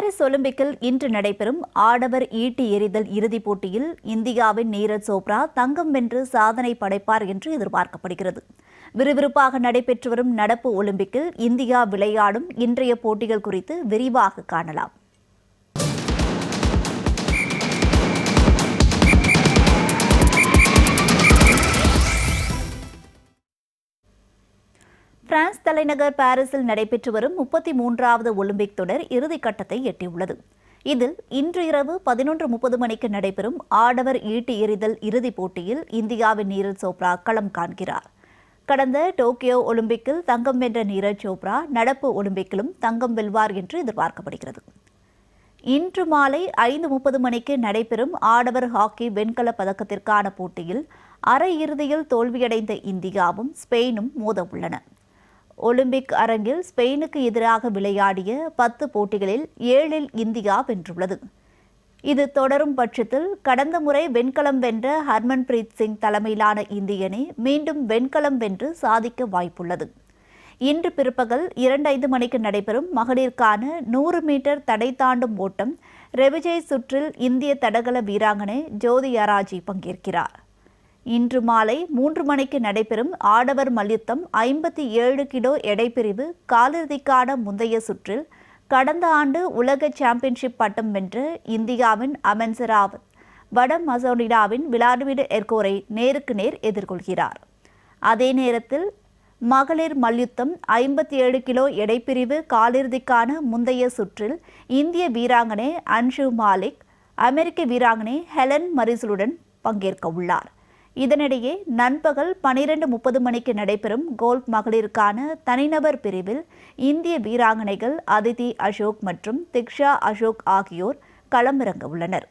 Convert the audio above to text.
Paris ஒலிம்பிக்கில் இன்று நடைபெறும் ஆடவர் ஈட்டி எறிதல் இறுதிப் போட்டியில் இந்தியாவின் நீரஜ் சோப்ரா தங்கம் வென்று சாதனை படைப்பார் என்று எதிர்பார்க்கப்படுகிறது. விறுவிறுப்பாக நடைபெற்று வரும் நடப்பு ஒலிம்பிக்கில் இந்தியா விளையாடும் இன்றைய போட்டிகள் குறித்து விரிவாக காணலாம். பிரான்ஸ் தலைநகர் பாரிஸில் நடைபெற்று வரும் 33வது ஒலிம்பிக் தொடர் இறுதிக்கட்டத்தை எட்டியுள்ளது. இதில் இன்று இரவு 11:30 மணிக்கு நடைபெறும் ஆடவர் ஈட்டி எறிதல் இறுதிப் போட்டியில் இந்தியாவின் நீரஜ் சோப்ரா களம் காண்கிறார். கடந்த டோக்கியோ ஒலிம்பிக்கில் தங்கம் வென்ற நீரஜ் சோப்ரா நடப்பு ஒலிம்பிக்கிலும் தங்கம் வெல்வார் என்று எதிர்பார்க்கப்படுகிறது. இன்று மாலை 5:30 மணிக்கு நடைபெறும் ஆடவர் ஹாக்கி வெண்கலப் பதக்கத்திற்கான போட்டியில் அரையிறுதியில் தோல்வியடைந்த இந்தியாவும் ஸ்பெயினும் மோத உள்ளன. ஒலிம்பிக் அரங்கில் ஸ்பெயினுக்கு எதிராக விளையாடிய 10 போட்டிகளில் 7இல் இந்தியா வென்றுள்ளது. இது தொடரும் பட்சத்தில் கடந்த முறை வெண்கலம் வென்ற ஹர்மன்பிரீத் சிங் தலைமையிலான இந்திய அணி மீண்டும் வெண்கலம் வென்று சாதிக்க வாய்ப்புள்ளது. இன்று பிற்பகல் 2:05 மணிக்கு நடைபெறும் மகளிருக்கான 100 மீட்டர் தடை தாண்டும் ஓட்டம் ரெவிஜய் சுற்றில் இந்திய தடகள வீராங்கனை ஜோதி அராஜி பங்கேற்கிறார். இன்று மாலை 3 மணிக்கு நடைபெறும் ஆடவர் மல்யுத்தம் 57 கிலோ எடைப்பிரிவு காலிறுதிக்கான முந்தைய சுற்றில் கடந்த ஆண்டு உலக சாம்பியன்ஷிப் பட்டம் வென்ற இந்தியாவின் அமன் செராவத் வட மசோனிடாவின் விளாடிமிர் எர்கோரை நேருக்கு நேர் எதிர்கொள்கிறார். அதே நேரத்தில் மகளிர் மல்யுத்தம் 57 கிலோ எடைப்பிரிவு காலிறுதிக்கான முந்தைய சுற்றில் இந்திய வீராங்கனை அன்ஷு மாலிக் அமெரிக்க வீராங்கனை ஹெலன் மரிசலுடன் பங்கேற்க உள்ளார். இதனிடையே நண்பகல் 12:30 மணிக்கு நடைபெறும் கோல்ஃப் மகளிருக்கான தனிநபர் பிரிவில் இந்திய வீராங்கனைகள் அதிதி அசோக் மற்றும் திக்ஷா அசோக் ஆகியோர் களமிறங்க உள்ளனர்.